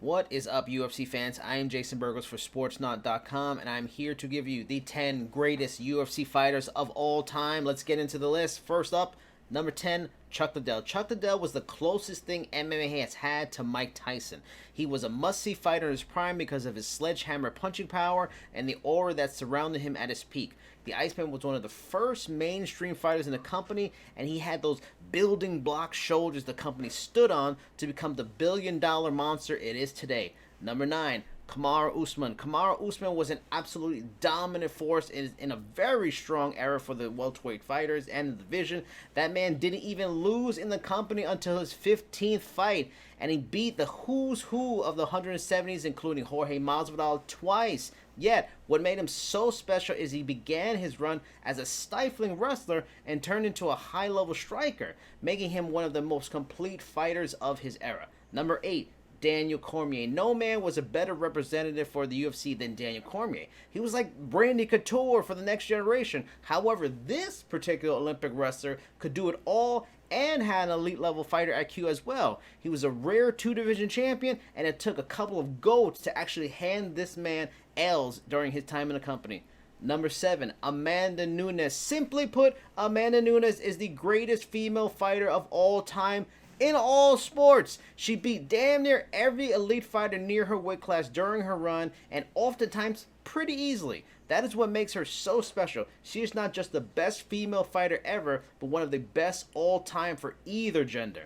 What is up, UFC fans? I am Jason Burgos for Sportsnaut.com, and I'm here to give you the 10 greatest UFC fighters of all time. Let's get into the list. First up, number 10, Chuck Liddell. Chuck Liddell was the closest thing MMA has had to Mike Tyson. He was a must-see fighter in his prime because of his sledgehammer punching power and the aura that surrounded him at his peak. The Iceman was one of the first mainstream fighters in the company, and he had those building block shoulders the company stood on to become the billion-dollar monster it is today. Number 9, Kamaru Usman. Kamaru Usman was an absolutely dominant force in a very strong era for the welterweight fighters and the division. That man didn't even lose in the company until his 15th fight, and he beat the who's who of the 170s, including Jorge Masvidal, twice. Yet, what made him so special is he began his run as a stifling wrestler and turned into a high-level striker, making him one of the most complete fighters of his era. Number 8, Daniel Cormier. No man was a better representative for the UFC than Daniel Cormier. He was like Randy Couture for the next generation. However, this particular Olympic wrestler could do it all and had an elite level fighter IQ as well. He was a rare 2-division champion, and it took a couple of GOATs to actually hand this man L's during his time in the company. Number 7, Amanda Nunes. Simply put, Amanda Nunes is the greatest female fighter of all time in all sports. She beat damn near every elite fighter near her weight class during her run, and oftentimes pretty easily. That is what makes her so special. She is not just the best female fighter ever, but one of the best all time for either gender.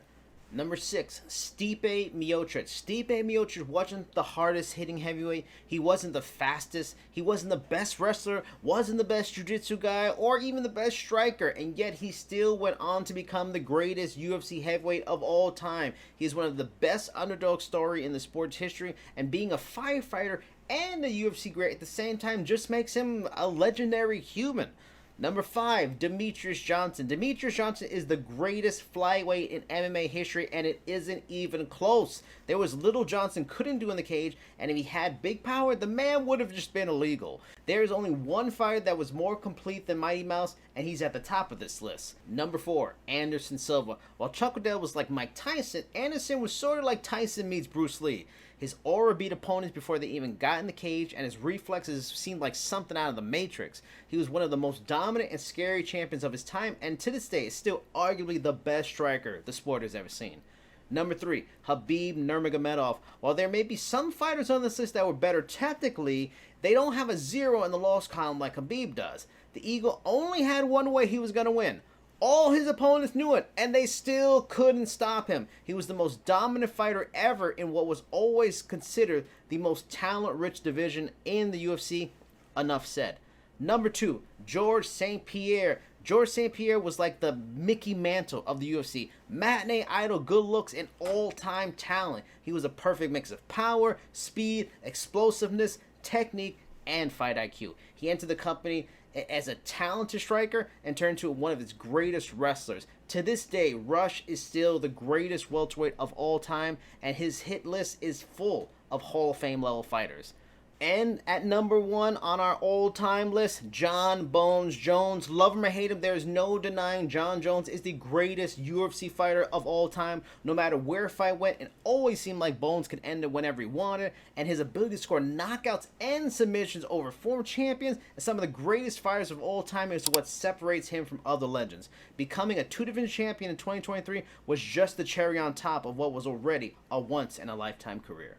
Number 6, Stipe Miocic. Stipe Miocic wasn't the hardest hitting heavyweight. He wasn't the fastest. He wasn't the best wrestler, wasn't the best jiu-jitsu guy, or even the best striker. And yet he still went on to become the greatest UFC heavyweight of all time. He is one of the best underdog story in the sport's history. And being a firefighter and a UFC great at the same time just makes him a legendary human. Number 5, Demitrius Johnson. Demitrius Johnson is the greatest flyweight in MMA history, and it isn't even close. There was little Johnson couldn't do in the cage, and if he had big power, the man would have just been illegal. There is only one fighter that was more complete than Mighty Mouse, and he's at the top of this list. Number 4, Anderson Silva. While Chuck Liddell was like Mike Tyson, Anderson was sort of like Tyson meets Bruce Lee. His aura beat opponents before they even got in the cage, and his reflexes seemed like something out of the Matrix. He was one of the most dominant and scary champions of his time, and to this day is still arguably the best striker the sport has ever seen. Number 3, Khabib Nurmagomedov. While there may be some fighters on this list that were better technically, they don't have a 0 in the loss column like Khabib does. The Eagle only had one way he was going to win. All his opponents knew it, and they still couldn't stop him. He was the most dominant fighter ever in what was always considered the most talent-rich division in the UFC. Enough said. Number 2, George St Pierre. George St Pierre was like the Mickey Mantle of the UFC. Matinee idol, good looks, and all-time talent. He was a perfect mix of power, speed, explosiveness, technique, and fight IQ. He entered the company as a talented striker and turned into one of its greatest wrestlers. To this day, Rush is still the greatest welterweight of all time, and his hit list is full of Hall of Fame level fighters. And at number 1 on our all-time list, Jon Bones Jones. Love him or hate him, there is no denying Jon Jones is the greatest UFC fighter of all time. No matter where a fight went, it always seemed like Bones could end it whenever he wanted, and his ability to score knockouts and submissions over former champions and some of the greatest fighters of all time is what separates him from other legends. Becoming a 2-division champion in 2023 was just the cherry on top of what was already a once-in-a-lifetime career.